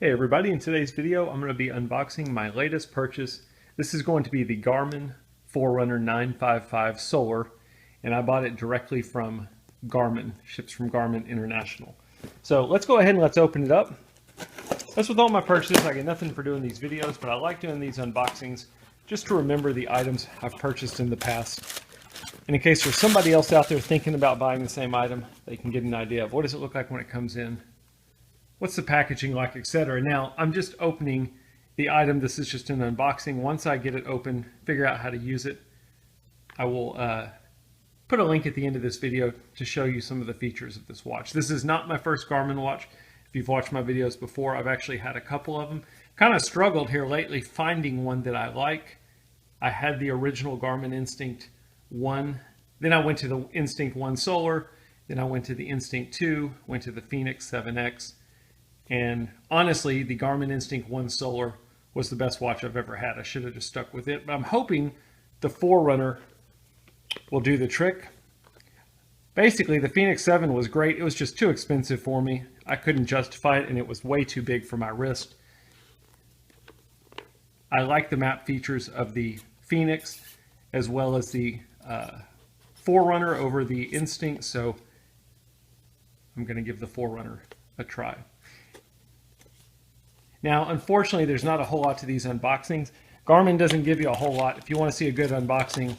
Hey everybody, in today's video I'm going to be unboxing my latest purchase. This is going to be the Garmin Forerunner 955 Solar, and I bought it directly from Garmin, ships from Garmin International. So let's go ahead and let's open it up. As with all my purchases, I get nothing for doing these videos, but I like doing these unboxings just to remember the items I've purchased in the past. And in case there's somebody else out there thinking about buying the same item, they can get an idea of what does it look like when it comes in. What's the packaging like, etc. Now, I'm just opening the item. This is just an unboxing. Once I get it open, figure out how to use it, I will put a link at the end of this video to show you some of the features of this watch. This is not my first Garmin watch. If you've watched my videos before, I've actually had a couple of them. Kind of struggled here lately finding one that I like. I had the original Garmin Instinct 1. Then I went to the Instinct 1 Solar. Then I went to the Instinct 2, went to the Fenix 7X. And honestly, the Garmin Instinct 1 Solar was the best watch I've ever had. I should have just stuck with it. But I'm hoping the Forerunner will do the trick. Basically, the Fenix 7 was great. It was just too expensive for me. I couldn't justify it, and it was way too big for my wrist. I like the map features of the Fenix as well as the Forerunner over the Instinct, so I'm going to give the Forerunner a try. Now, unfortunately, there's not a whole lot to these unboxings. Garmin doesn't give you a whole lot. If you want to see a good unboxing,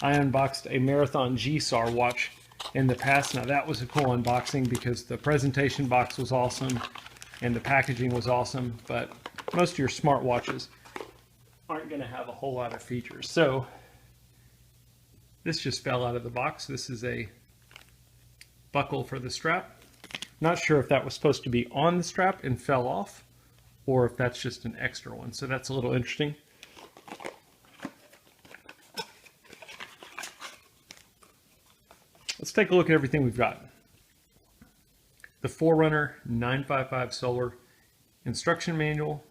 I unboxed a Marathon G-SAR watch in the past. Now, that was a cool unboxing because the presentation box was awesome and the packaging was awesome, but most of your smartwatches aren't going to have a whole lot of features. So, this just fell out of the box. This is a buckle for the strap. Not sure if that was supposed to be on the strap and fell off, or if that's just an extra one. So that's a little interesting. Let's take a look at everything we've got. The Forerunner 955 Solar instruction manual,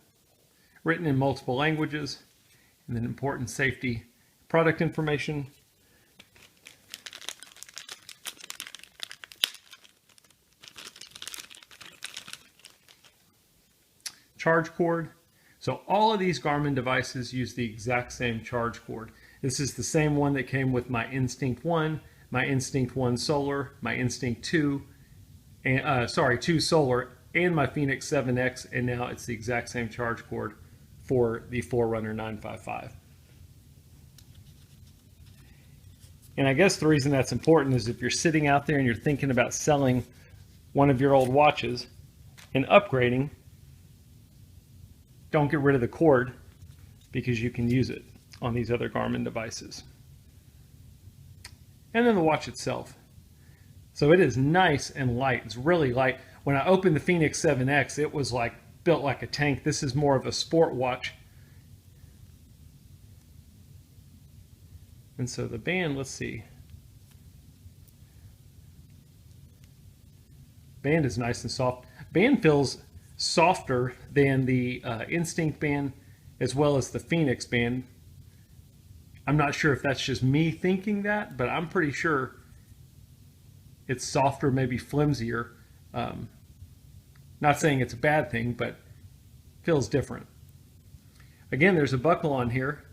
written in multiple languages, and then important safety product information. Charge cord. So all of these Garmin devices use the exact same charge cord. This is the same one that came with my Instinct 1, my Instinct 1 Solar, my Instinct 2, and, 2 Solar, and my Fenix 7X, and now it's the exact same charge cord for the Forerunner 955. And I guess the reason that's important is if you're sitting out there and you're thinking about selling one of your old watches and upgrading, don't get rid of the cord because you can use it on these other Garmin devices. And then the watch itself. So it is nice and light. It's really light. When I opened the Fenix 7X, it was like built like a tank. This is more of a sport watch. And so the band, let's see. Band is nice and soft. Band feels softer than the Instinct band as well as the Fenix band. I'm not sure if that's just me thinking that, but I'm pretty sure it's softer, maybe flimsier. Not saying it's a bad thing, but feels different. Again, there's a buckle on here.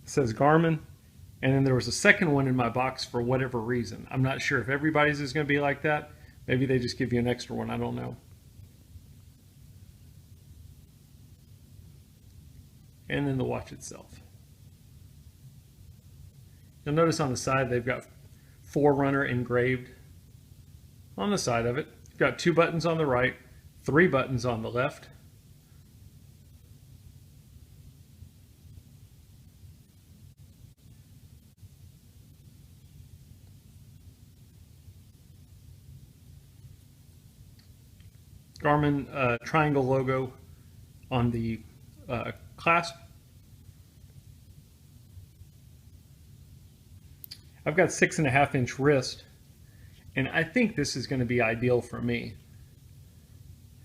It says Garmin, and then there was a second one in my box for whatever reason. I'm not sure if everybody's is going to be like that. Maybe they just give you an extra one. I don't know. And then the watch itself. You'll notice on the side they've got Forerunner engraved on the side of it. You've got 2 buttons on the right, 3 buttons on the left. Garmin triangle logo on the clasp. I've got 6.5-inch wrist, and I think this is going to be ideal for me.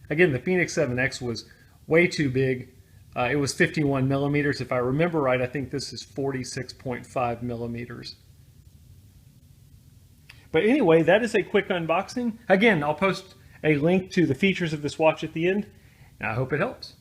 Again, the Fenix 7X was way too big. It was 51 millimeters. If I remember right, I think this is 46.5 millimeters. But anyway, that is a quick unboxing. Again, I'll post a link to the features of this watch at the end. I hope it helps.